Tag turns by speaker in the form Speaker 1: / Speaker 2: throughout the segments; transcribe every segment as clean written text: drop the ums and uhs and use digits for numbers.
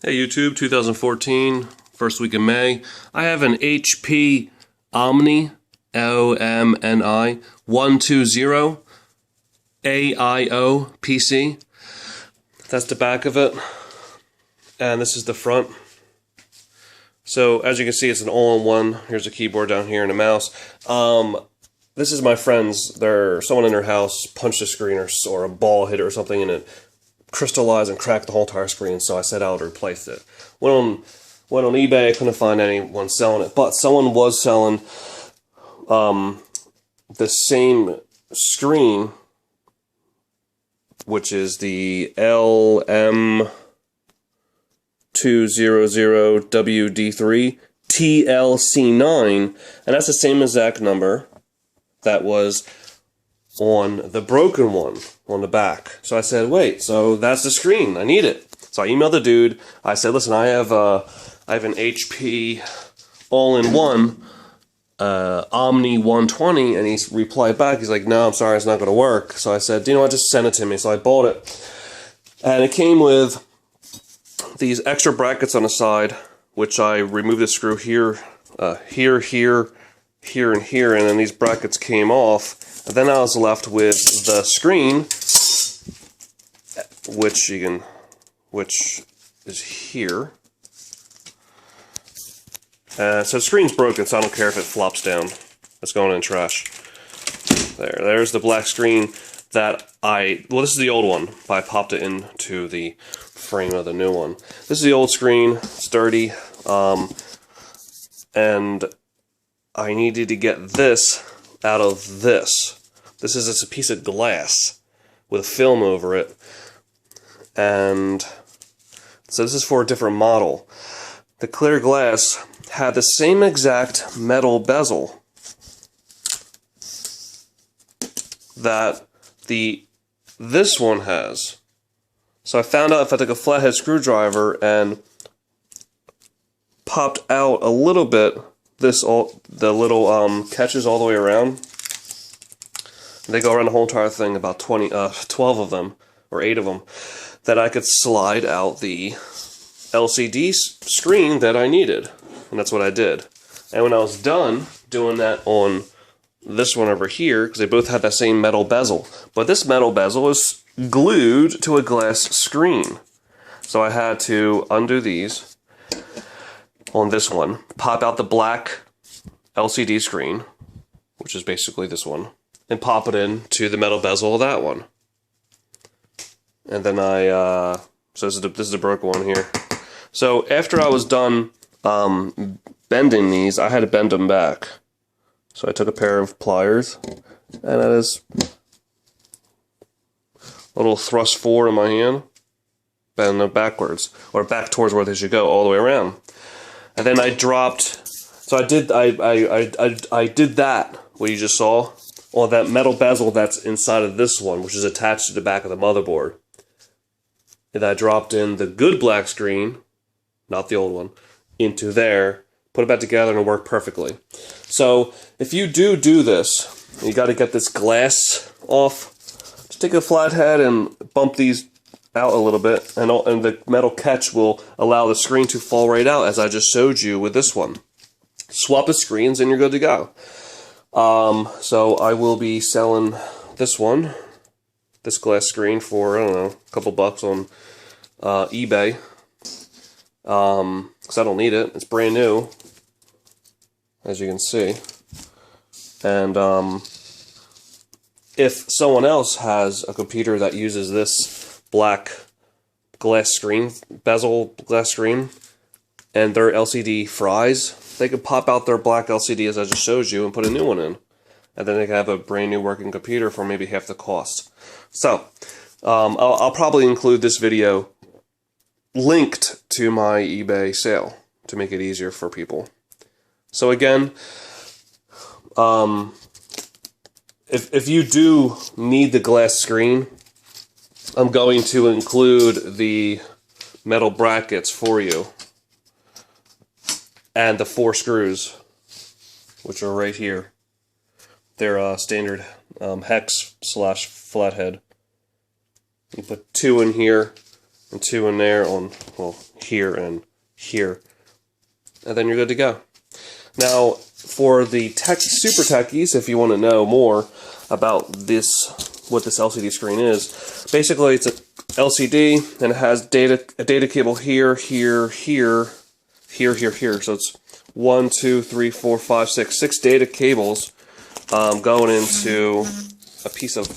Speaker 1: Hey YouTube, 2014, first week in May. I have an HP Omni, OMNI, 120 AIO PC. That's the back of it, and this is the front. So as you can see, it's an all-in-one. Here's a keyboard down here and a mouse. This is my friend's. Someone in their house punched a screen or a ball hit it or something, and it crystallized and cracked the whole entire screen, so I set out to replace it. Went on eBay, I couldn't find anyone selling it, but someone was selling the same screen, which is the LM200WD3 TLC9, and that's the same exact number that was on the broken one on the back. So I said, wait, so that's the screen, I need it. So I emailed the dude, I said, listen, I have an HP all-in-one Omni 120, and he replied back, he's like, no, I'm sorry, it's not going to work. So I said, you know what, just send it to me. So I bought it, and it came with these extra brackets on the side, which I removed the screw here, here, and here, and then these brackets came off. And then I was left with the screen, which is here. So the screen's broken, so I don't care if it flops down. It's going in trash. There's the black screen that well, this is the old one, but I popped it into the frame of the new one. This is the old screen, it's dirty, and I needed to get this out of this. This is just a piece of glass with a film over it, and so this is for a different model. The clear glass had the same exact metal bezel that this one has. So I found out if I took a flathead screwdriver and popped out a little bit, the little catches all the way around. They go around the whole entire thing, about 12 of them, or 8 of them, that I could slide out the LCD screen that I needed. And that's what I did. And when I was done doing that on this one over here, because they both had that same metal bezel, but this metal bezel is glued to a glass screen. So I had to undo these on this one, pop out the black LCD screen, which is basically this one, and pop it into the metal bezel of that one. And then so this is the broken one here. So after I was done bending these, I had to bend them back. So I took a pair of pliers, and I just a little thrust forward in my hand, bend them backwards, or back towards where they should go, all the way around. And then I dropped. So I did that, what you just saw, on that metal bezel that's inside of this one, which is attached to the back of the motherboard. And I dropped in the good black screen, not the old one, into there, put it back together, and it worked perfectly. So if you do this, you got to get this glass off. Just take a flathead and bump these out a little bit, and the metal catch will allow the screen to fall right out, as I just showed you with this one. Swap the screens and you're good to go. So I will be selling this one, this glass screen, for, I don't know, a couple bucks on eBay. Because I don't need it. It's brand new, as you can see. And if someone else has a computer that uses this black glass screen, bezel glass screen, and their LCD fries, they could pop out their black LCD as I just showed you and put a new one in. And then they can have a brand new working computer for maybe half the cost. So, I'll probably include this video linked to my eBay sale to make it easier for people. So again, if you do need the glass screen, I'm going to include the metal brackets for you and the 4 screws, which are right here. They're standard hex / flathead. You put 2 in here, and 2 in there on, well, here and here. And then you're good to go. Now, for the super techies, if you want to know more about this, what this LCD screen is, basically it's an LCD and it has a data cable here, here, here, here, here, here. So it's 1, 2, 3, 4, 5, 6 data cables going into a piece of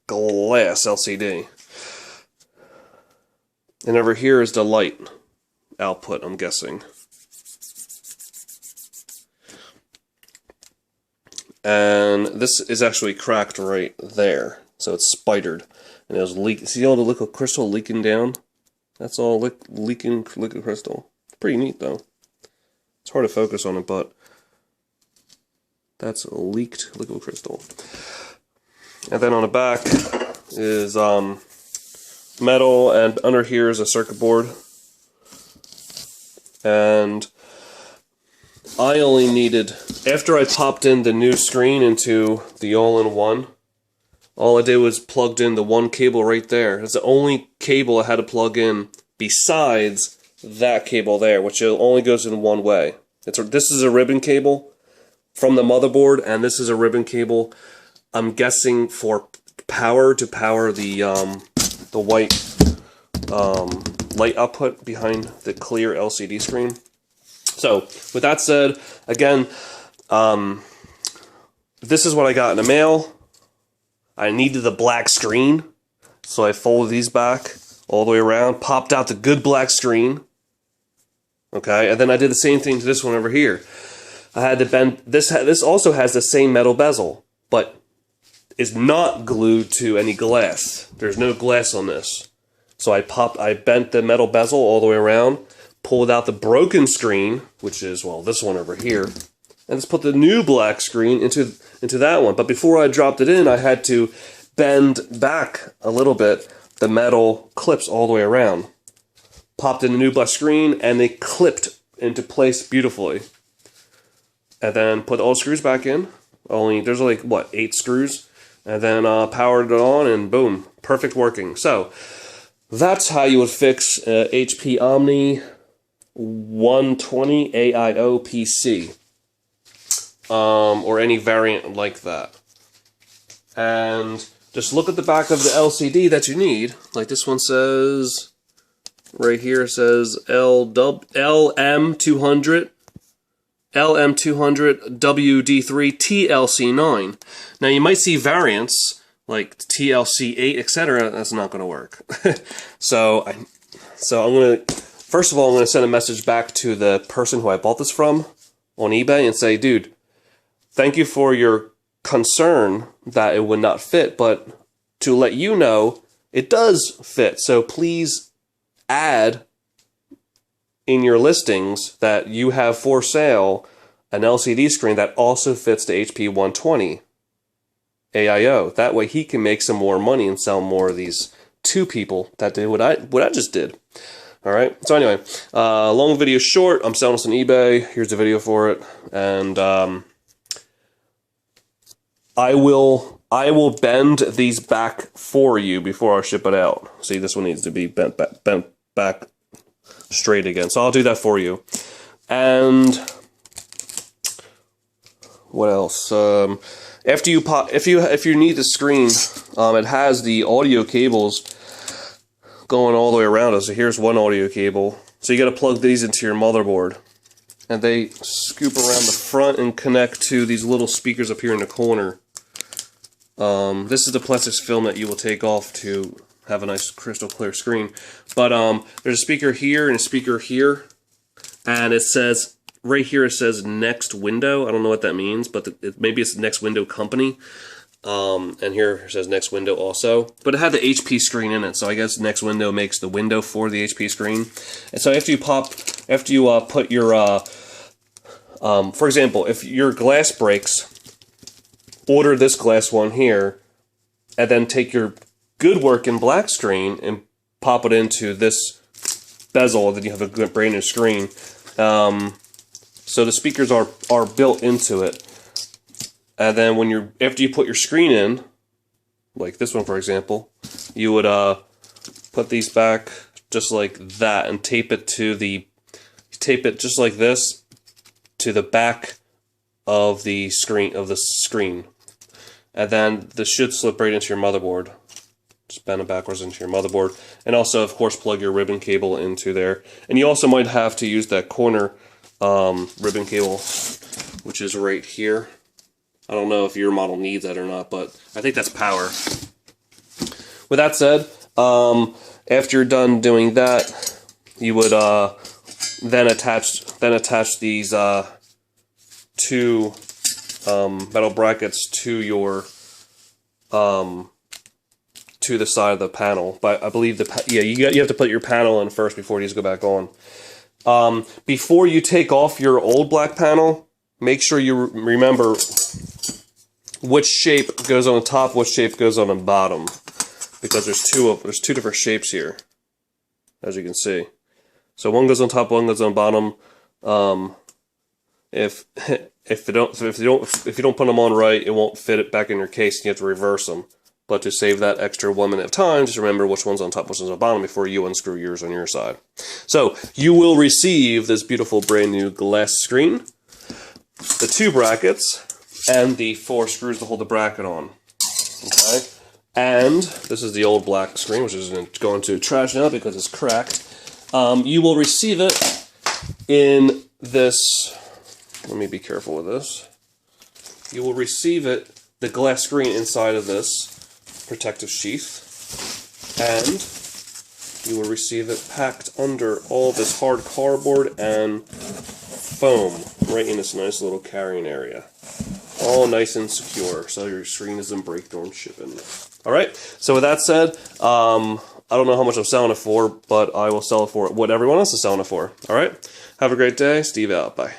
Speaker 1: glass LCD. And over here is the light output, I'm guessing. And this is actually cracked right there, so it's spidered, and it was leak. See all the liquid crystal leaking down? That's all leaking liquid crystal. It's pretty neat though. It's hard to focus on it, but that's leaked liquid crystal. And then on the back is metal, and under here is a circuit board. And I only needed, after I popped in the new screen into the all-in-one, all I did was plugged in the one cable right there. It's the only cable I had to plug in besides that cable there, which only goes in one way. This is a ribbon cable from the motherboard, and this is a ribbon cable, I'm guessing, for power to power the white light output behind the clear LCD screen. So, with that said, again, this is what I got in the mail. I needed the black screen, so I folded these back all the way around, popped out the good black screen. Okay, and then I did the same thing to this one over here. I had to bend this. This also has the same metal bezel, but is not glued to any glass. There's no glass on this. So I bent the metal bezel all the way around, pulled out the broken screen, which is, well, this one over here, and just put the new black screen into that one. But before I dropped it in, I had to bend back a little bit the metal clips all the way around. Popped in the new black screen, and they clipped into place beautifully. And then put all the screws back in. There's like, what, 8 screws? And then powered it on, and boom, perfect working. So, that's how you would fix HP Omni 120 AIO PC, or any variant like that. And just look at the back of the LCD that you need. Like this one says, right here it says LM200 WD3 TLC9. Now you might see variants like TLC8, etc. That's not going to work. So I'm going to, first of all, I'm going to send a message back to the person who I bought this from on eBay and say, dude, thank you for your concern that it would not fit, but to let you know, it does fit. So please add in your listings that you have for sale an LCD screen that also fits the HP 120 AIO. That way he can make some more money and sell more of these to people that did what I just did. Alright, so anyway, long video short, I'm selling this on eBay, here's the video for it, and I will bend these back for you before I ship it out. See, this one needs to be bent back straight again, so I'll do that for you. And what else? After you pop, if you need the screen, it has the audio cables going all the way around it. So here's one audio cable. So you got to plug these into your motherboard, and they scoop around the front and connect to these little speakers up here in the corner. This is the plastic film that you will take off to have a nice crystal clear screen. But there's a speaker here and a speaker here, and it says right here, it says next window. I don't know what that means, but maybe it's next window company. And here it says next window also. But it had the HP screen in it, so I guess next window makes the window for the HP screen. And so after you put your, for example, if your glass breaks, order this glass one here, and then take your good working black screen and pop it into this bezel, and then you have a good brand new screen. So the speakers are built into it, and then after you put your screen in, like this one for example, you would put these back just like that and tape it just like this to the back of the screen. And then this should slip right into your motherboard. Just bend it backwards into your motherboard. And also, of course, plug your ribbon cable into there. And you also might have to use that corner ribbon cable, which is right here. I don't know if your model needs that or not, but I think that's power. With that said, after you're done doing that, you would then attach these two metal brackets to your to the side of the panel. But I believe you have to put your panel in first before these go back on. Before you take off your old black panel, make sure you remember which shape goes on the top, which shape goes on the bottom, because there's two different shapes here, as you can see. So one goes on top, one goes on bottom. If you don't put them on right, it won't fit it back in your case, and you have to reverse them. But to save that extra 1 minute of time, just remember which one's on top, which one's on bottom before you unscrew yours on your side. So you will receive this beautiful brand new glass screen, the 2 brackets, and the 4 screws to hold the bracket on. Okay, and this is the old black screen, which is going to trash now because it's cracked. You will receive it in this. Let me be careful with this. You will receive it, the glass screen, inside of this protective sheath, and you will receive it packed under all this hard cardboard and foam right in this nice little carrying area. All nice and secure, so your screen doesn't break during shipping. Alright, so with that said, I don't know how much I'm selling it for, but I will sell it for what everyone else is selling it for. Alright, have a great day. Steve out. Bye.